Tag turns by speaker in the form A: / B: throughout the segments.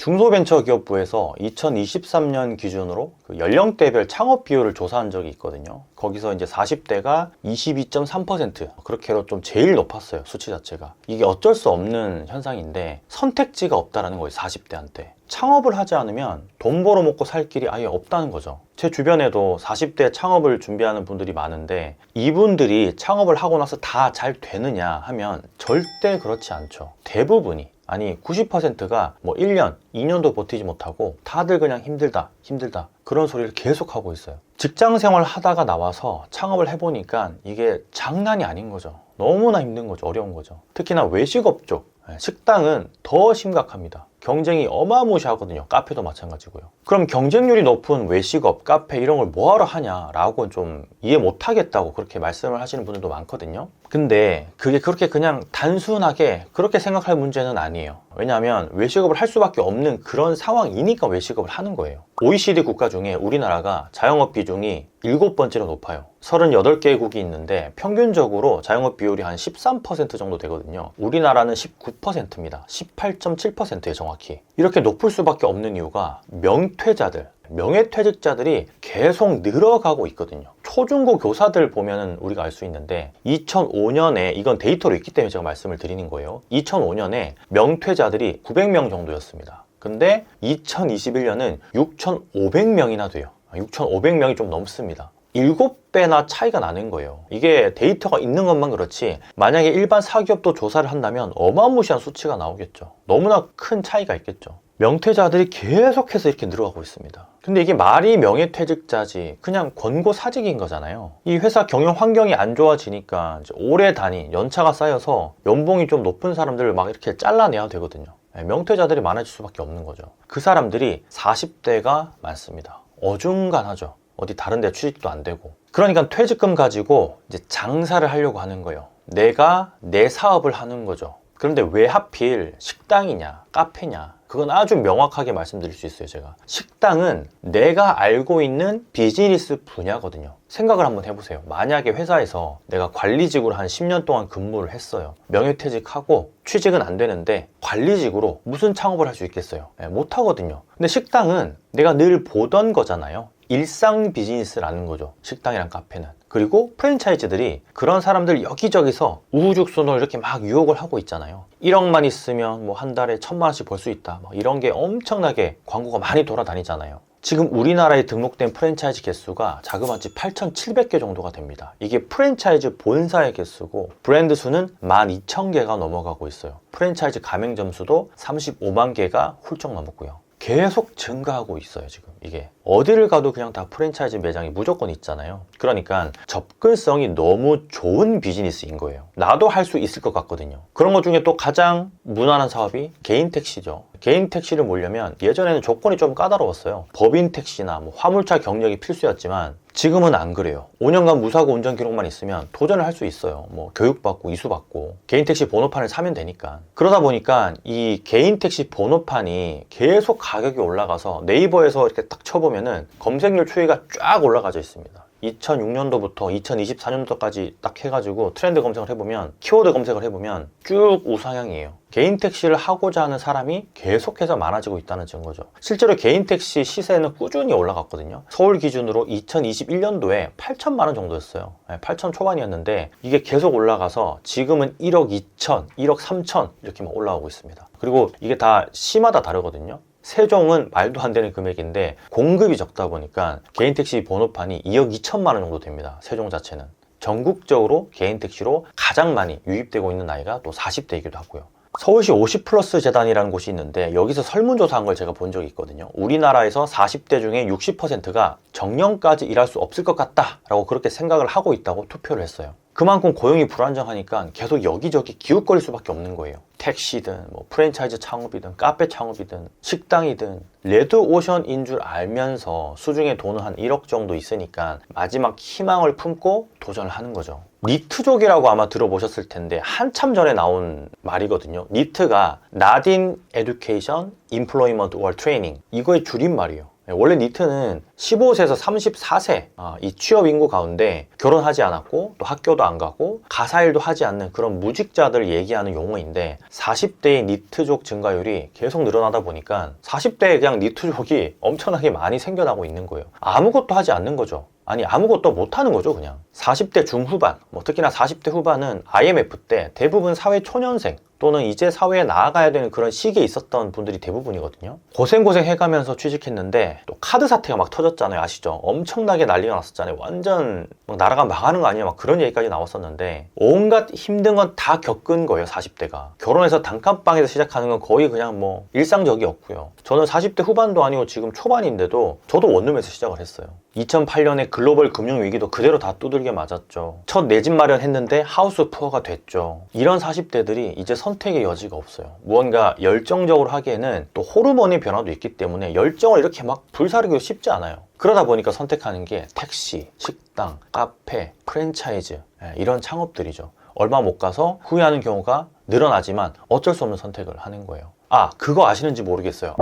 A: 중소벤처기업부에서 2023년 기준으로 그 연령대별 창업 비율을 조사한 적이 있거든요. 거기서 이제 40대가 22.3%, 그렇게로 좀 제일 높았어요. 수치 자체가. 이게 어쩔 수 없는 현상인데 선택지가 없다라는 거예요. 40대한테. 창업을 하지 않으면 돈 벌어 먹고 살 길이 아예 없다는 거죠. 제 주변에도 40대 창업을 준비하는 분들이 많은데 이분들이 창업을 하고 나서 다 잘 되느냐 하면 절대 그렇지 않죠. 대부분이, 아니 90%가 뭐 1년, 2년도 버티지 못하고 다들 그냥 힘들다 그런 소리를 계속 하고 있어요. 직장 생활 하다가 나와서 창업을 해보니까 이게 장난이 아닌 거죠. 너무나 힘든 거죠. 어려운 거죠. 특히나 외식업 쪽, 식당은 더 심각합니다. 경쟁이 어마무시하거든요. 카페도 마찬가지고요. 그럼 경쟁률이 높은 외식업, 카페 이런 걸 뭐하러 하냐라고 좀 이해 못하겠다고 그렇게 말씀을 하시는 분들도 많거든요. 근데 그게 그렇게 그냥 단순하게 그렇게 생각할 문제는 아니에요. 왜냐하면 외식업을 할 수밖에 없는 그런 상황이니까 외식업을 하는 거예요. OECD 국가 중에 우리나라가 자영업 비중이 7번째로 높아요. 38개국이 있는데 평균적으로 자영업 비율이 한 13% 정도 되거든요. 우리나라는 19%입니다. 18.7%예요, 정확히. 이렇게 높을 수밖에 없는 이유가 명퇴자들, 명예퇴직자들이 계속 늘어가고 있거든요. 초중고 교사들 보면 우리가 알 수 있는데 2005년에, 이건 데이터로 있기 때문에 제가 말씀을 드리는 거예요. 2005년에 명퇴자들이 900명 정도였습니다. 근데 2021년은 6,500명이나 돼요. 6,500명이 좀 넘습니다. 7배나 차이가 나는 거예요. 이게 데이터가 있는 것만 그렇지 만약에 일반 사기업도 조사를 한다면 어마무시한 수치가 나오겠죠. 너무나 큰 차이가 있겠죠. 명퇴자들이 계속해서 이렇게 늘어가고 있습니다. 근데 이게 말이 명예퇴직자지 그냥 권고사직인 거잖아요. 이 회사 경영 환경이 안 좋아지니까 이제 오래 다닌 연차가 쌓여서 연봉이 좀 높은 사람들을 막 이렇게 잘라내야 되거든요. 명퇴자들이 많아질 수밖에 없는 거죠. 그 사람들이 40대가 많습니다. 어중간하죠. 어디 다른 데 취직도 안 되고. 그러니까 퇴직금 가지고 이제 장사를 하려고 하는 거예요. 내가 내 사업을 하는 거죠. 그런데 왜 하필 식당이냐, 카페냐, 그건 아주 명확하게 말씀드릴 수 있어요. 제가 식당은 내가 알고 있는 비즈니스 분야거든요. 생각을 한번 해보세요. 만약에 회사에서 내가 관리직으로 한 10년 동안 근무를 했어요. 명예퇴직하고 취직은 안 되는데 관리직으로 무슨 창업을 할 수 있겠어요? 못 하거든요. 근데 식당은 내가 늘 보던 거잖아요. 일상 비즈니스라는 거죠. 식당이랑 카페는. 그리고 프랜차이즈들이 그런 사람들 여기저기서 우후죽순으로 이렇게 막 유혹을 하고 있잖아요. 1억만 있으면 뭐 한 달에 1,000만 원씩 벌 수 있다. 뭐 이런 게 엄청나게 광고가 많이 돌아다니잖아요. 지금 우리나라에 등록된 프랜차이즈 개수가 자그마치 8,700개 정도가 됩니다. 이게 프랜차이즈 본사의 개수고 브랜드 수는 12,000개가 넘어가고 있어요. 프랜차이즈 가맹점 수도 35만 개가 훌쩍 넘었고요. 계속 증가하고 있어요. 지금 이게 어디를 가도 그냥 다 프랜차이즈 매장이 무조건 있잖아요. 그러니까 접근성이 너무 좋은 비즈니스인 거예요. 나도 할 수 있을 것 같거든요. 그런 것 중에 또 가장 무난한 사업이 개인 택시죠. 개인 택시를 몰려면 예전에는 조건이 좀 까다로웠어요. 법인 택시나 뭐 화물차 경력이 필수였지만 지금은 안 그래요. 5년간 무사고 운전 기록만 있으면 도전을 할 수 있어요. 뭐 교육받고 이수받고 개인 택시 번호판을 사면 되니까. 그러다 보니까 이 개인 택시 번호판이 계속 가격이 올라가서 네이버에서 이렇게 딱 쳐보면은 검색률 추이가 쫙 올라가져 있습니다. 2006년도부터 2024년도까지 딱 해가지고 트렌드 검색을 해보면, 키워드 검색을 해보면 쭉 우상향이에요. 개인 택시를 하고자 하는 사람이 계속해서 많아지고 있다는 증거죠. 실제로 개인 택시 시세는 꾸준히 올라갔거든요. 서울 기준으로 2021년도에 8천만 원 정도였어요. 8천 초반이었는데 이게 계속 올라가서 지금은 1억 2천, 1억 3천 이렇게 막 올라오고 있습니다. 그리고 이게 다 시마다 다르거든요. 세종은 말도 안 되는 금액인데 공급이 적다 보니까 개인 택시 번호판이 2억 2천만 원 정도 됩니다. 세종 자체는. 전국적으로 개인 택시로 가장 많이 유입되고 있는 나이가 또 40대이기도 하고요. 서울시 50플러스 재단이라는 곳이 있는데 여기서 설문조사한 걸 제가 본 적이 있거든요. 우리나라에서 40대 중에 60%가 정년까지 일할 수 없을 것 같다 라고 그렇게 생각을 하고 있다고 투표를 했어요. 그만큼 고용이 불안정하니까 계속 여기저기 기웃거릴 수밖에 없는 거예요. 택시든 뭐 프랜차이즈 창업이든 카페 창업이든 식당이든 레드오션인 줄 알면서 수중에 돈은 한 1억 정도 있으니까 마지막 희망을 품고 도전을 하는 거죠. 니트족이라고 아마 들어보셨을 텐데 한참 전에 나온 말이거든요. 니트가 Not in Education, Employment or Training, 이거의 줄임말이에요. 원래 니트는 15세에서 34세 이 취업 인구 가운데 결혼하지 않았고 또 학교도 안 가고 가사일도 하지 않는 그런 무직자들을 얘기하는 용어인데 40대의 니트족 증가율이 계속 늘어나다 보니까 40대에 그냥 니트족이 엄청나게 많이 생겨나고 있는 거예요. 아무것도 하지 않는 거죠. 아니 아무것도 못하는 거죠. 그냥 40대 중후반, 특히나 40대 후반은 IMF 때 대부분 사회 초년생 또는 이제 사회에 나아가야 되는 그런 시기에 있었던 분들이 대부분이거든요. 고생고생 해가면서 취직했는데 또 카드 사태가 막 터졌잖아요. 아시죠? 엄청나게 난리가 났었잖아요. 완전 막 나라가 망하는 거 아니냐 막 그런 얘기까지 나왔었는데 온갖 힘든 건 다 겪은 거예요. 40대가 결혼해서 단칸방에서 시작하는 건 거의 그냥 일상적이었고요. 저는 40대 후반도 아니고 지금 초반인데도 저도 원룸에서 시작을 했어요. 2008년에 글로벌 금융위기도 그대로 다 두들겨 맞았죠. 첫 내 집 마련했는데 하우스 푸어가 됐죠. 이런 40대들이 이제 선택의 여지가 없어요. 무언가 열정적으로 하기에는 또 호르몬의 변화도 있기 때문에 열정을 이렇게 막 불사르기도 쉽지 않아요. 그러다 보니까 선택하는 게 택시, 식당, 카페, 프랜차이즈 이런 창업들이죠. 얼마 못 가서 후회하는 경우가 늘어나지만 어쩔 수 없는 선택을 하는 거예요. 그거 아시는지 모르겠어요.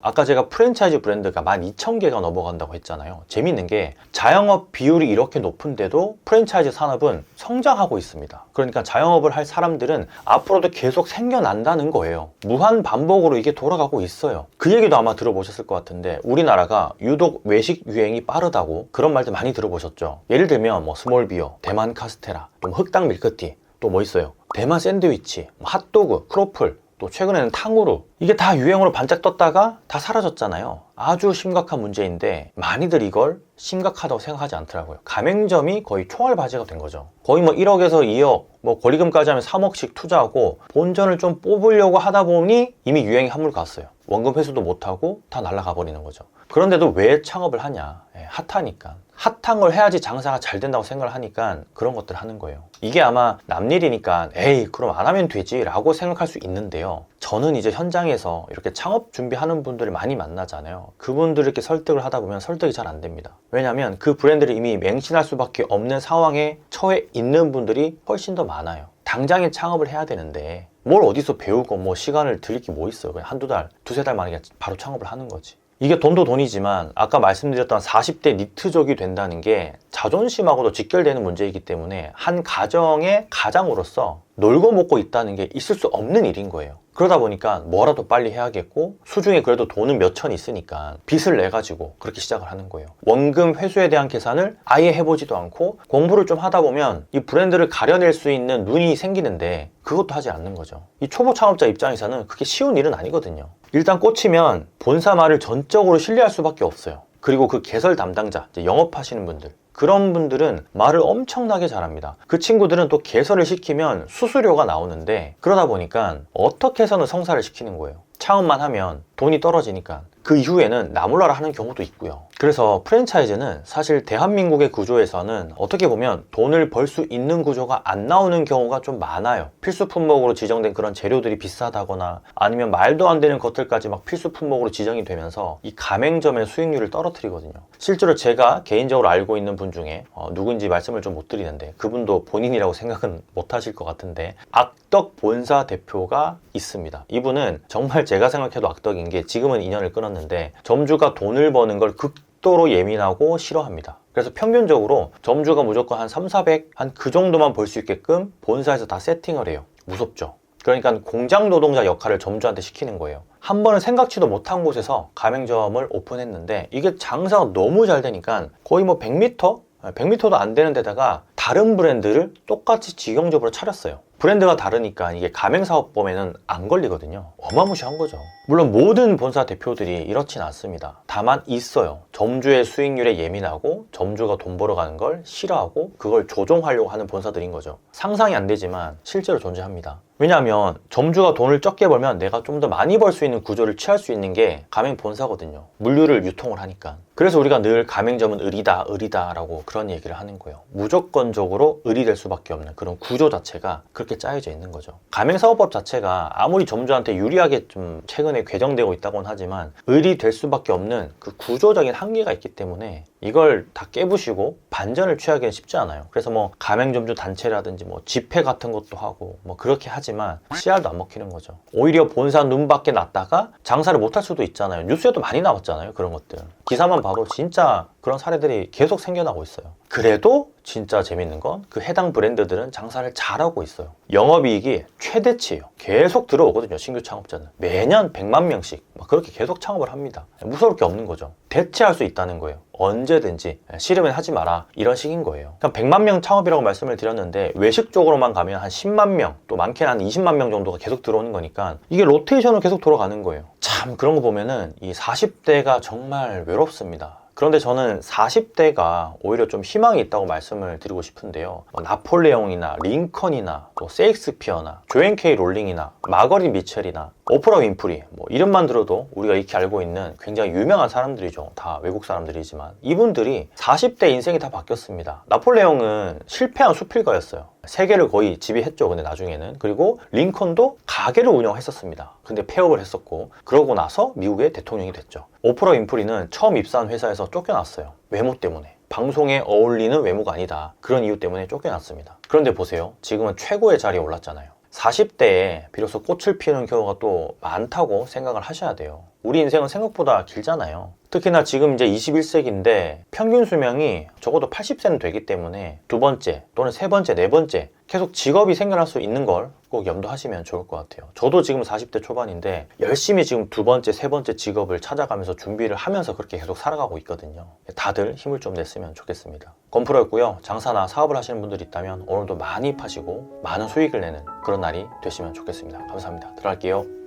A: 아까 제가 프랜차이즈 브랜드가 12,000개가 넘어간다고 했잖아요. 재밌는 게 자영업 비율이 이렇게 높은데도 프랜차이즈 산업은 성장하고 있습니다. 그러니까 자영업을 할 사람들은 앞으로도 계속 생겨난다는 거예요. 무한 반복으로 이게 돌아가고 있어요. 그 얘기도 아마 들어보셨을 것 같은데 우리나라가 유독 외식 유행이 빠르다고 그런 말들 많이 들어보셨죠. 예를 들면 스몰비어, 대만 카스테라, 또 흑당 밀크티, 또 뭐 있어요? 대만 샌드위치, 핫도그, 크로플, 또 최근에는 탕후루, 이게 다 유행으로 반짝 떴다가 다 사라졌잖아요. 아주 심각한 문제인데 많이들 이걸 심각하다고 생각하지 않더라고요. 가맹점이 거의 총알바지가 된 거죠. 거의 1억에서 2억, 권리금까지 하면 3억씩 투자하고 본전을 좀 뽑으려고 하다 보니 이미 유행이 한물 갔어요. 원금 회수도 못하고 다 날아가 버리는 거죠. 그런데도 왜 창업을 하냐? 핫하니까. 핫한 걸 해야지 장사가 잘 된다고 생각을 하니까 그런 것들을 하는 거예요. 이게 아마 남일이니까 에이 그럼 안 하면 되지 라고 생각할 수 있는데요. 저는 이제 현장에서 이렇게 창업 준비하는 분들을 많이 만나잖아요. 그분들을 이렇게 설득을 하다 보면 설득이 잘 안 됩니다. 왜냐하면 그 브랜드를 이미 맹신할 수밖에 없는 상황에 처해 있는 분들이 훨씬 더 많아요. 당장에 창업을 해야 되는데 뭘 어디서 배우고 시간을 들일 게 뭐 있어요. 그냥 한두 달, 두세 달 만에 바로 창업을 하는 거지. 이게 돈도 돈이지만 아까 말씀드렸던 40대 니트족이 된다는 게 자존심하고도 직결되는 문제이기 때문에 한 가정의 가장으로서 놀고 먹고 있다는 게 있을 수 없는 일인 거예요. 그러다 보니까 뭐라도 빨리 해야겠고 수중에 그래도 돈은 몇천 있으니까 빚을 내가지고 그렇게 시작을 하는 거예요. 원금 회수에 대한 계산을 아예 해보지도 않고 공부를 좀 하다 보면 이 브랜드를 가려낼 수 있는 눈이 생기는데 그것도 하지 않는 거죠. 이 초보 창업자 입장에서는 그게 쉬운 일은 아니거든요. 일단 꽂히면 본사 말을 전적으로 신뢰할 수밖에 없어요. 그리고 그 개설 담당자, 영업하시는 분들, 그런 분들은 말을 엄청나게 잘합니다. 그 친구들은 또 개설을 시키면 수수료가 나오는데 그러다 보니까 어떻게 해서는 성사를 시키는 거예요. 창업만 하면 돈이 떨어지니까 그 이후에는 나몰라라 하는 경우도 있고요. 그래서 프랜차이즈는 사실 대한민국의 구조에서는 어떻게 보면 돈을 벌 수 있는 구조가 안 나오는 경우가 좀 많아요. 필수 품목으로 지정된 그런 재료들이 비싸다거나 아니면 말도 안 되는 것들까지 막 필수 품목으로 지정이 되면서 이 가맹점의 수익률을 떨어뜨리거든요. 실제로 제가 개인적으로 알고 있는 분 중에 누군지 말씀을 좀 못 드리는데 그분도 본인이라고 생각은 못 하실 것 같은데 악덕 본사 대표가 있습니다. 이분은 정말 제가 생각해도 악덕인 게 지금은 인연을 끊었는데 점주가 돈을 버는 걸 극도로 예민하고 싫어합니다. 그래서 평균적으로 점주가 무조건 한 3, 400, 한 그 정도만 벌 수 있게끔 본사에서 다 세팅을 해요. 무섭죠. 그러니까 공장 노동자 역할을 점주한테 시키는 거예요. 한 번은 생각지도 못한 곳에서 가맹점을 오픈했는데 이게 장사가 너무 잘 되니까 거의 100m? 100m도 안 되는 데다가 다른 브랜드를 똑같이 직영접으로 차렸어요. 브랜드가 다르니까 이게 가맹사업범에는 안 걸리거든요. 어마무시한 거죠. 물론 모든 본사 대표들이 이렇진 않습니다. 다만 있어요. 점주의 수익률에 예민하고 점주가 돈 벌어가는 걸 싫어하고 그걸 조종하려고 하는 본사들인 거죠. 상상이 안 되지만 실제로 존재합니다. 왜냐하면 점주가 돈을 적게 벌면 내가 좀 더 많이 벌 수 있는 구조를 취할 수 있는 게 가맹 본사거든요. 물류를 유통을 하니까. 그래서 우리가 늘 가맹점은 을이다 라고 그런 얘기를 하는 거예요. 무조건적으로 을이 될 수밖에 없는 그런 구조 자체가 그렇게 그렇게 짜여져 있는 거죠. 가맹사업법 자체가 아무리 점주한테 유리하게 좀 최근에 개정되고 있다고는 하지만 을이 될 수밖에 없는 그 구조적인 한계가 있기 때문에 이걸 다 깨부시고 반전을 취하기는 쉽지 않아요. 그래서 뭐 가맹점주 단체라든지 뭐 집회 같은 것도 하고 뭐 그렇게 하지만 씨알도 안 먹히는 거죠. 오히려 본사 눈밖에 났다가 장사를 못할 수도 있잖아요. 뉴스에도 많이 나왔잖아요. 그런 것들. 기사만 봐도 진짜 그런 사례들이 계속 생겨나고 있어요. 그래도 진짜 재밌는 건 그 해당 브랜드들은 장사를 잘하고 있어요. 영업이익이 최대치예요. 계속 들어오거든요. 신규 창업자는. 매년 100만 명씩 막 그렇게 계속 창업을 합니다. 무서울 게 없는 거죠. 대체할 수 있다는 거예요. 언제든지 싫으면 하지 마라 이런 식인 거예요. 그냥 100만 명 창업이라고 말씀을 드렸는데 외식 쪽으로만 가면 한 10만 명 또 많게는 한 20만 명 정도가 계속 들어오는 거니까 이게 로테이션으로 계속 돌아가는 거예요. 참 그런 거 보면은 이 40대가 정말 외롭습니다. 그런데 저는 40대가 오히려 좀 희망이 있다고 말씀을 드리고 싶은데요. 나폴레옹이나 링컨이나 또 세익스피어나 조앤 케이 롤링이나 마거릿 미첼이나 오프라 윈프리 뭐 이름만 들어도 우리가 익히 알고 있는 굉장히 유명한 사람들이죠. 다 외국 사람들이지만 이분들이 40대 인생이 다 바뀌었습니다. 나폴레옹은 실패한 수필가였어요. 세계를 거의 지배했죠. 근데 나중에는. 그리고 링컨도 가게를 운영했었습니다. 근데 폐업을 했었고 그러고 나서 미국의 대통령이 됐죠. 오프라 윈프리는 처음 입사한 회사에서 쫓겨났어요. 외모 때문에. 방송에 어울리는 외모가 아니다. 그런 이유 때문에 쫓겨났습니다. 그런데 보세요. 지금은 최고의 자리에 올랐잖아요. 40대에 비로소 꽃을 피우는 경우가 또 많다고 생각을 하셔야 돼요. 우리 인생은 생각보다 길잖아요. 특히나 지금 이제 21세기인데 평균 수명이 적어도 80세는 되기 때문에 두 번째 또는 세 번째, 네 번째 계속 직업이 생겨날 수 있는 걸 꼭 염두하시면 좋을 것 같아요. 저도 지금 40대 초반인데 열심히 지금 두 번째, 세 번째 직업을 찾아가면서 준비를 하면서 그렇게 계속 살아가고 있거든요. 다들 힘을 좀 냈으면 좋겠습니다. 건프로였고요. 장사나 사업을 하시는 분들이 있다면 오늘도 많이 파시고 많은 수익을 내는 그런 날이 되시면 좋겠습니다. 감사합니다. 들어갈게요.